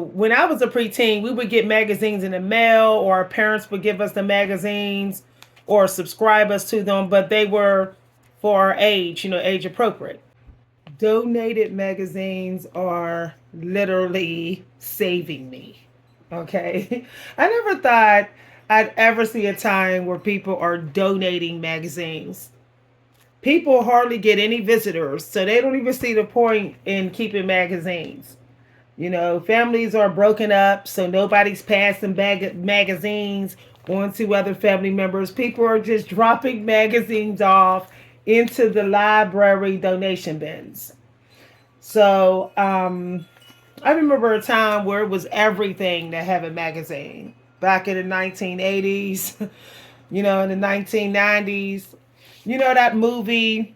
When I was a preteen, we would get magazines in the mail, or our parents would give us the magazines or subscribe us to them, but they were for our age, age appropriate. Donated magazines are literally saving me. Okay. I never thought I'd ever see a time where people are donating magazines. People hardly get any visitors, so they don't even see the point in keeping magazines. Families are broken up, so nobody's passing magazines on to other family members. People are just dropping magazines off into the library donation bins. So I remember a time where it was everything to have a magazine. Back in the 1980s, in the 1990s. That movie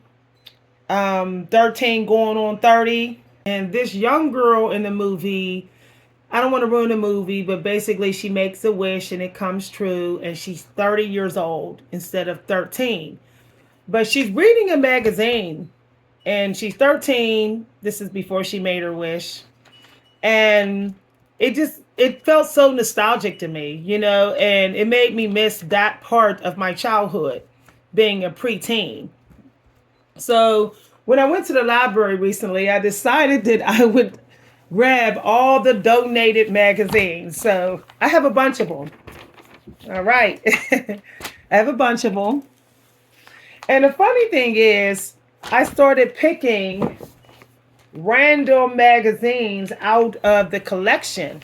13 going on 30? And this young girl in the movie, I don't want to ruin the movie, but basically she makes a wish and it comes true, and she's 30 years old instead of 13. But she's reading a magazine, and she's 13. This is before she made her wish. And it felt so nostalgic to me, and it made me miss that part of my childhood, being a preteen. So when I went to the library recently, I decided that I would grab all the donated magazines. So I have a bunch of them. All right. I have a bunch of them. And the funny thing is, I started picking random magazines out of the collection.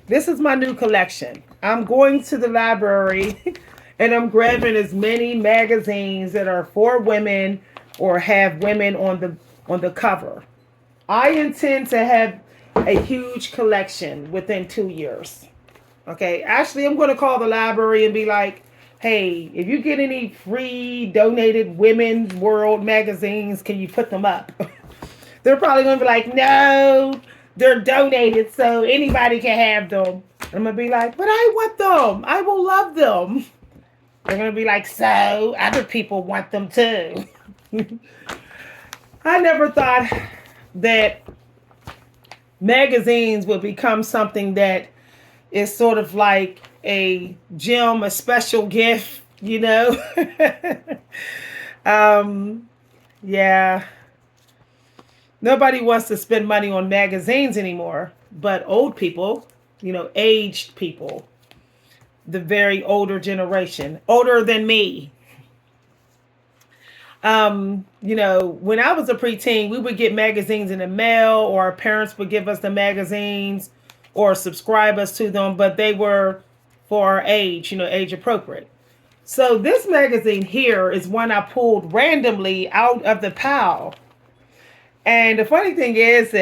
This is my new collection. I'm going to the library and I'm grabbing as many magazines that are for women or have women on the cover. I intend to have a huge collection within 2 years. Okay, actually, I'm going to call the library and be like, hey, if you get any free donated Women's World magazines, can you put them up? They're probably going to be like, no, they're donated, so anybody can have them. I'm going to be like, but I want them. I will love them. They're going to be like, so other people want them too. I never thought that magazines would become something that is sort of like a gem, a special gift, Yeah. Nobody wants to spend money on magazines anymore, but old people, aged people, the very older generation, older than me. When I was a preteen, we would get magazines in the mail, or our parents would give us the magazines or subscribe us to them, but they were for our age, age appropriate. So this magazine here is one I pulled randomly out of the pile. And the funny thing is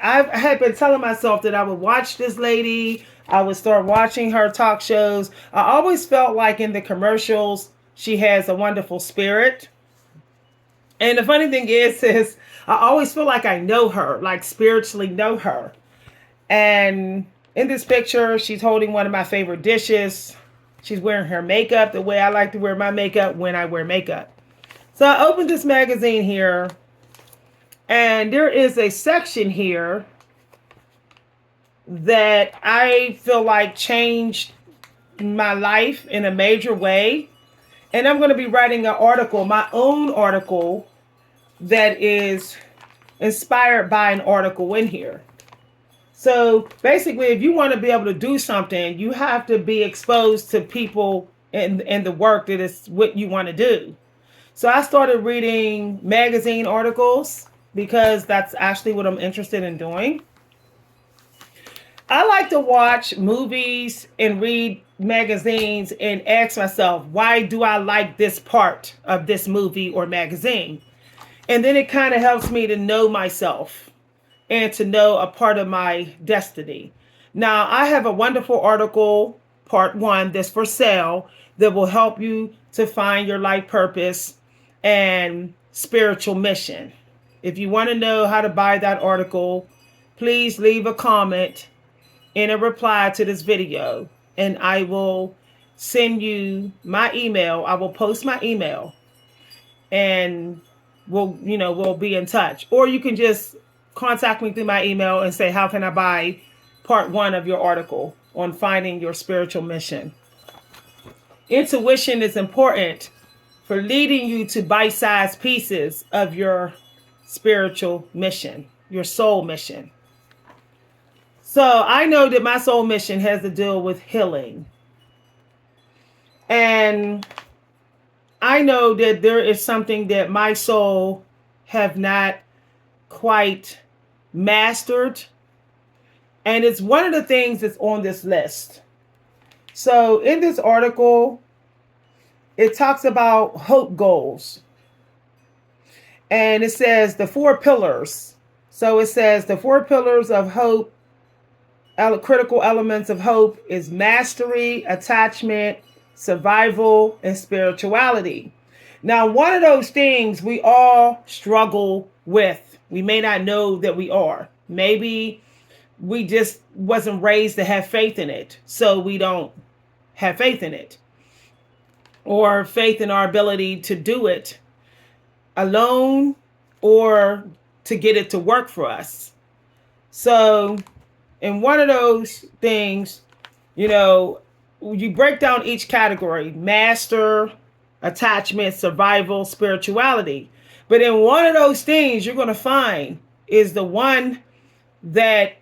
I had been telling myself that I would watch this lady. I would start watching her talk shows. I always felt like in the commercials, she has a wonderful spirit. And the funny thing is I always feel like I know her, like spiritually know her. And in this picture, she's holding one of my favorite dishes. She's wearing her makeup the way I like to wear my makeup when I wear makeup. So I opened this magazine here, and there is a section here that I feel like changed my life in a major way. And I'm going to be writing an article, my own article, that is inspired by an article in here. So basically, if you want to be able to do something, you have to be exposed to people and the work that is what you want to do. So I started reading magazine articles because that's actually what I'm interested in doing. I like to watch movies and read magazines and ask myself, why do I like this part of this movie or magazine? And then it kind of helps me to know myself and to know a part of my destiny. Now, I have a wonderful article, part 1, that's for sale, that will help you to find your life purpose and spiritual mission. If you want to know how to buy that article, please leave a comment in a reply to this video, and I will send you my email. I will post my email, and we'll be in touch. Or you can just contact me through my email and say, how can I buy part 1 of your article on finding your spiritual mission. Intuition is important for leading you to bite-sized pieces of your spiritual mission, your soul mission. So I know that my soul mission has to do with healing. And I know that there is something that my soul have not quite mastered. And it's one of the things that's on this list. So in this article, it talks about hope goals. And it says the 4 pillars. So it says the 4 pillars of hope, critical elements of hope is mastery, attachment, survival, and spirituality. Now, one of those things we all struggle with. We may not know that we are. Maybe we just wasn't raised to have faith in it, so we don't have faith in it, or faith in our ability to do it alone or to get it to work for us. So in one of those things, you break down each category: master, attachment, survival, spirituality. But in one of those things, you're going to find is the one that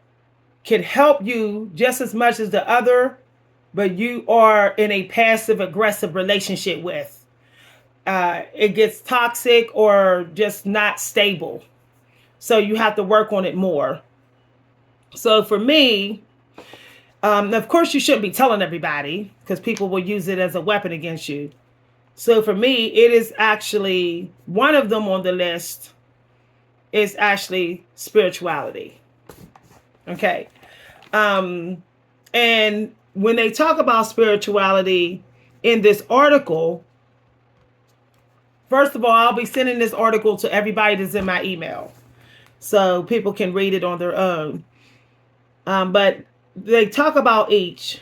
can help you just as much as the other, but you are in a passive aggressive relationship with. It gets toxic or just not stable. So you have to work on it more. So for me, of course, you shouldn't be telling everybody because people will use it as a weapon against you. So for me, it is actually one of them on the list is actually spirituality. Okay. And when they talk about spirituality in this article, first of all, I'll be sending this article to everybody that's in my email so people can read it on their own. But they talk about each.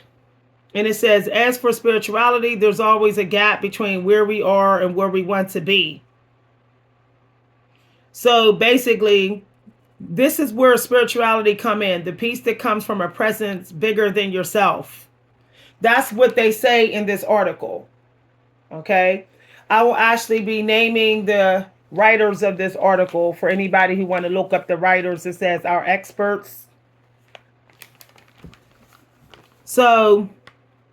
And it says, as for spirituality, there's always a gap between where we are and where we want to be. So basically, this is where spirituality come in. The peace that comes from a presence bigger than yourself. That's what they say in this article. Okay. I will actually be naming the writers of this article for anybody who want to look up the writers. It says our experts. So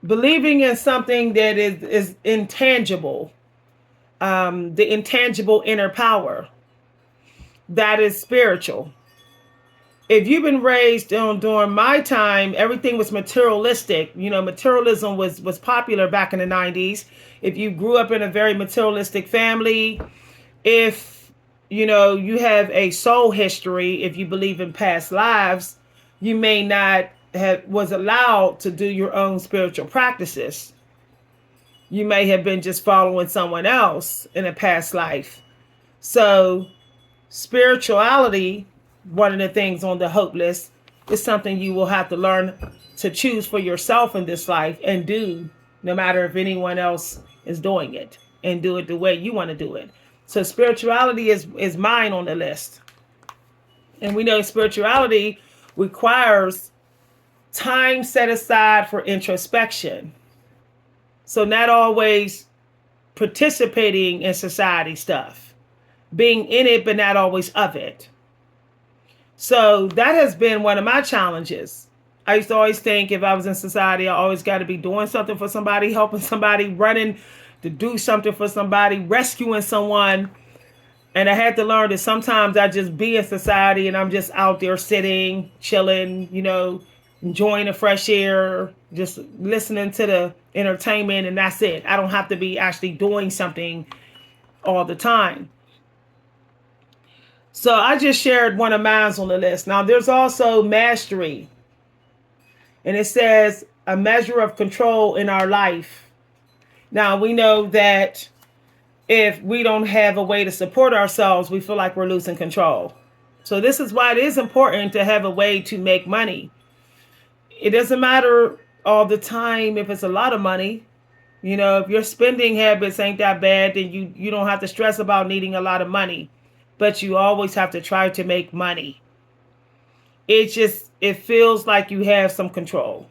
believing in something that is intangible, the intangible inner power, that is spiritual. If you've been raised during my time, everything was materialistic. Materialism was popular back in the 90s. If you grew up in a very materialistic family, if you have a soul history, if you believe in past lives, you may not was allowed to do your own spiritual practices. You may have been just following someone else in a past life. So spirituality, one of the things on the hope list, is something you will have to learn to choose for yourself in this life and do, no matter if anyone else is doing it, and do it the way you want to do it. So spirituality is mine on the list. And we know spirituality requires time set aside for introspection. So not always participating in society stuff, being in it, but not always of it. So that has been one of my challenges. I used to always think if I was in society, I always got to be doing something for somebody, helping somebody, running to do something for somebody, rescuing someone. And I had to learn that sometimes I just be in society and I'm just out there sitting, chilling, enjoying the fresh air, just listening to the entertainment, and that's it. I don't have to be actually doing something all the time. So I just shared one of mine on the list. Now there's also mastery. And it says a measure of control in our life. Now we know that if we don't have a way to support ourselves, we feel like we're losing control. So this is why it is important to have a way to make money. It doesn't matter all the time if it's a lot of money. If your spending habits ain't that bad, then you don't have to stress about needing a lot of money. But you always have to try to make money. it feels like you have some control.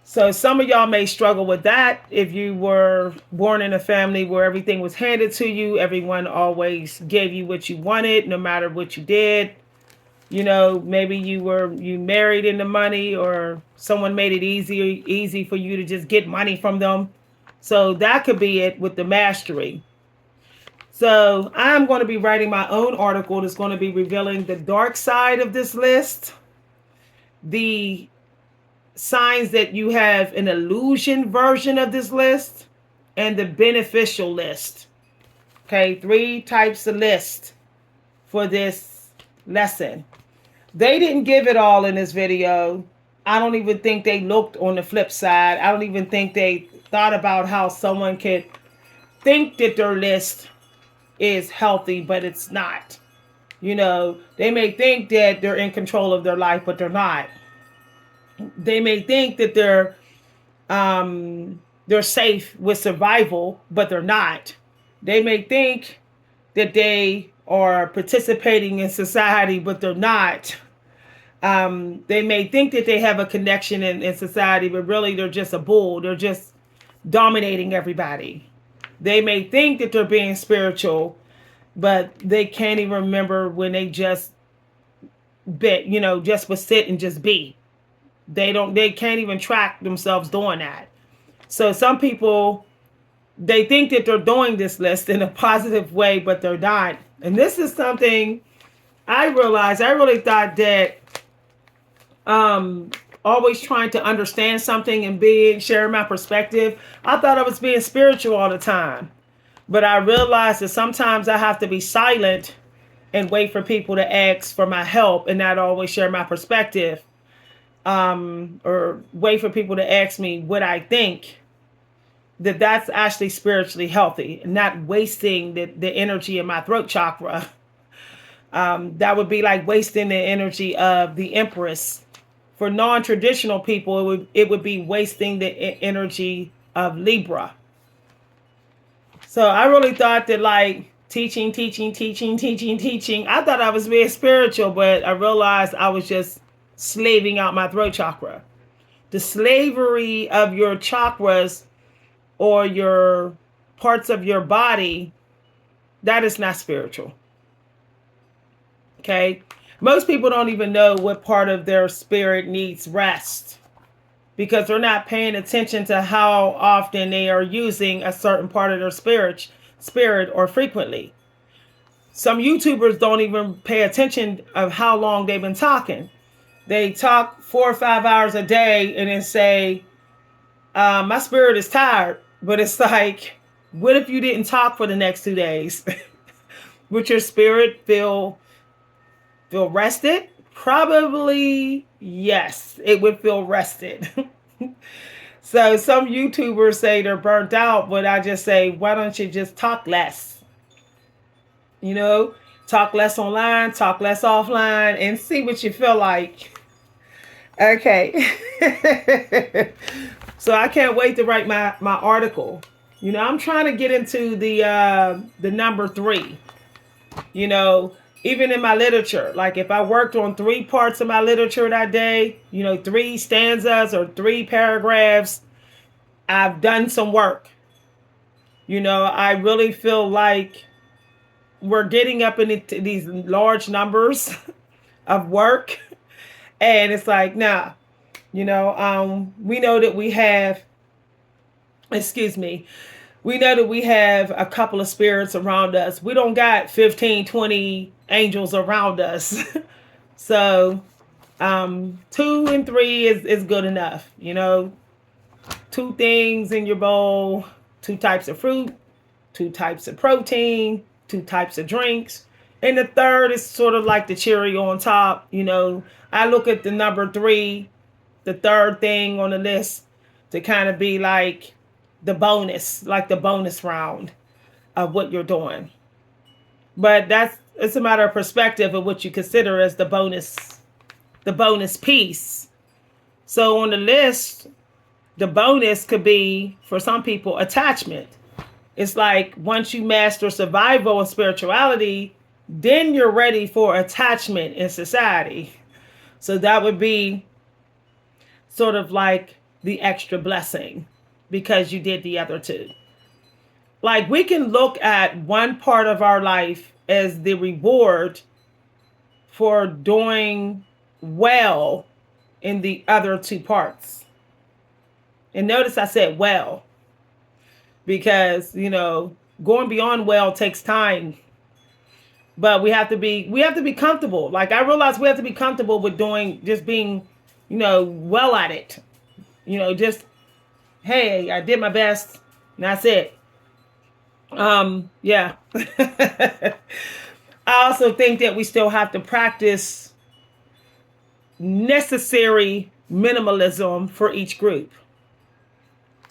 So some of y'all may struggle with that if you were born in a family where everything was handed to you. Everyone always gave you what you wanted, no matter what you did. You know, maybe you married into money, or someone made it easy for you to just get money from them. So that could be it with the mastery. So I'm going to be writing my own article that's going to be revealing the dark side of this list, the signs that you have an illusion version of this list, and the beneficial list. Okay, 3 types of list for this lesson. They didn't give it all in this video. I don't even think they looked on the flip side. I don't even think they thought about how someone could think that their list is healthy, but it's not. You know, they may think that they're in control of their life, but they're not. They may think that they're safe with survival, but they're not. They may think that they are participating in society, but they're not. They may think that they have a connection in society, but really they're just a bull. They're just dominating everybody. They may think that they're being spiritual, but they can't even remember when they just just would sit and just be. They can't even track themselves doing that. So some people, they think that they're doing this list in a positive way, but they're not. And this is something I realized. I really thought that always trying to understand something and sharing my perspective, I thought I was being spiritual all the time. But I realized that sometimes I have to be silent and wait for people to ask for my help and not always share my perspective. Or wait for people to ask me what I think. That's actually spiritually healthy, and not wasting the energy in my throat chakra. That would be like wasting the energy of the Empress. For non-traditional people, it would be wasting the energy of Libra. So I really thought that like teaching. I thought I was being spiritual, but I realized I was just slaving out my throat chakra. The slavery of your chakras or your parts of your body, that is not spiritual. Okay? Most people don't even know what part of their spirit needs rest because they're not paying attention to how often they are using a certain part of their spirit or frequently. Some YouTubers don't even pay attention of how long they've been talking. They talk 4 or 5 hours a day and then say, my spirit is tired. But it's like, what if you didn't talk for the next 2 days? Would your spirit feel rested? Probably yes, it would feel rested. So some YouTubers say they're burnt out, but I just say, why don't you just talk less? Talk less online, talk less offline, and see what you feel like. Okay. So I can't wait to write my article. I'm trying to get into the number 3. Even in my literature, like if I worked on 3 parts of my literature that day, 3 stanzas or 3 paragraphs, I've done some work. I really feel like we're getting up into these large numbers of work. And it's like, nah, we know that we have, we know that we have a couple of spirits around us. We don't got 15, 20 angels around us. So 2 and 3 is good enough. 2 things in your bowl, 2 types of fruit, 2 types of protein, 2 types of drinks. And the third is sort of like the cherry on top. I look at the number 3, the third thing on the list, to kind of be like the bonus round of what you're doing. But it's a matter of perspective of what you consider as the bonus piece. So on the list, the bonus could be, for some people, attachment. It's like once you master survival and spirituality, then you're ready for attachment in society. So that would be sort of like the extra blessing because you did the other two. Like we can look at one part of our life as the reward for doing well in the other two parts. And notice I said well, because, going beyond well takes time. But we have to be comfortable. Like I realize we have to be comfortable with just being, well at it. Just hey, I did my best and that's it. Yeah. I also think that we still have to practice necessary minimalism for each group.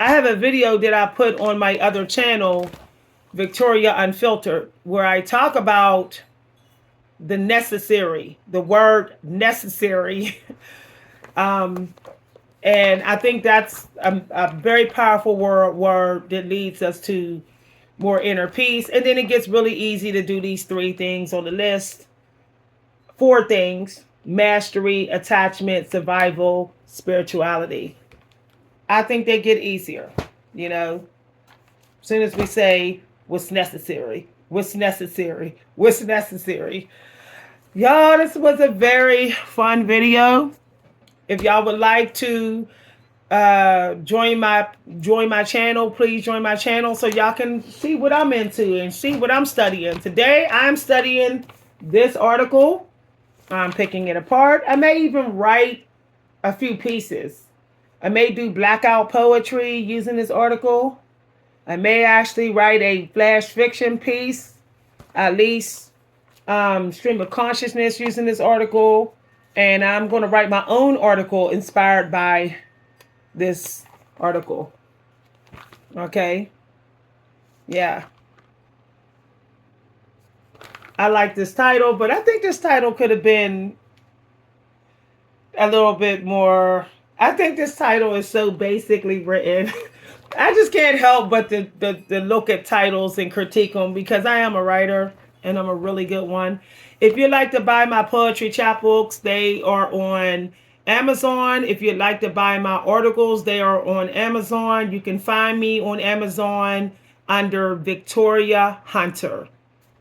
I have a video that I put on my other channel, Victoria Unfiltered, where I talk about the word necessary. And I think that's a very powerful word that leads us to more inner peace. And then it gets really easy to do these 3 things on the list. 4 things: mastery, attachment, survival, spirituality. I think they get easier, as soon as we say what's necessary, what's necessary, what's necessary. Y'all, this was a very fun video. If y'all would like to join my channel, please join my channel so y'all can see what I'm into and see what I'm studying. Today I'm studying this article. I'm picking it apart. I may even write a few pieces. I may do blackout poetry using this article. I may actually write a flash fiction piece, at least stream of consciousness using this article. And I'm going to write my own article inspired by this article. Okay? Yeah. I like this title, but I think this title could have been a little bit more. I think this title is so basically written. I just can't help but to look at titles and critique them because I am a writer and I'm a really good one. If you'd like to buy my poetry chapbooks, they are on Amazon. If you'd like to buy my articles, they are on Amazon. You can find me on Amazon under Victoria Hunter.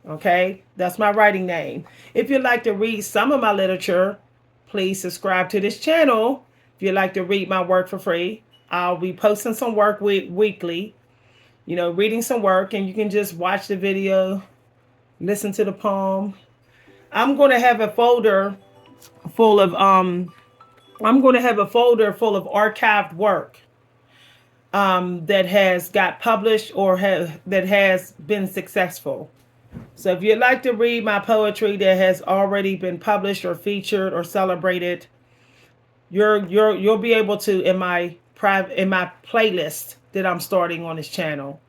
Okay, that's my writing name. If you'd like to read some of my literature, please subscribe to this channel. If you'd like to read my work for free, I'll be posting some work weekly, reading some work, and you can just watch the video, listen to the poem. I'm going to have a folder full of archived work that has got published or that has been successful. So if you'd like to read my poetry that has already been published or featured or celebrated, you'll be able to in my playlist that I'm starting on this channel.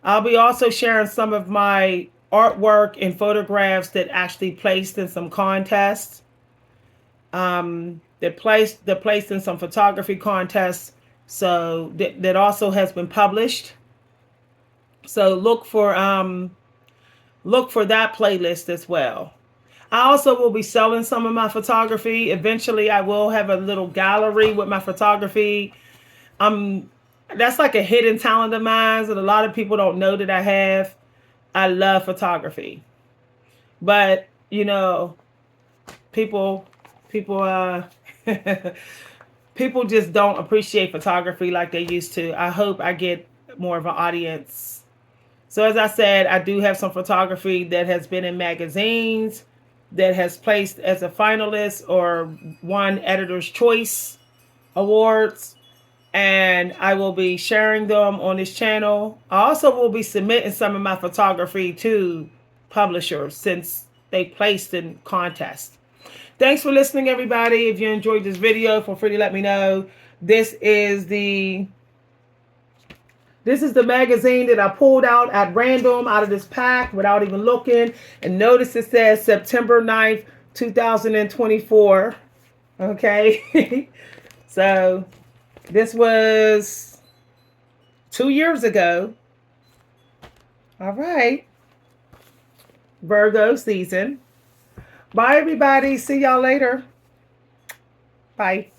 I'll be also sharing some of my artwork and photographs that actually placed in some contests. That placed in some photography contests. So that also has been published. So look for that playlist as well. I also will be selling some of my photography. Eventually, I will have a little gallery with my photography. That's like a hidden talent of mine that a lot of people don't know that I have. I love photography. But, people people just don't appreciate photography like they used to. I hope I get more of an audience. So as I said, I do have some photography that has been in magazines, that has placed as a finalist or won Editor's Choice Awards. And I will be sharing them on this channel. I also will be submitting some of my photography to publishers since they placed in contests. Thanks for listening, everybody. If you enjoyed this video, feel free to let me know. This is the magazine that I pulled out at random out of this pack without even looking. And notice it says September 9th, 2024. Okay. So this was 2 years ago. All right. Virgo season. Bye, everybody. See y'all later. Bye.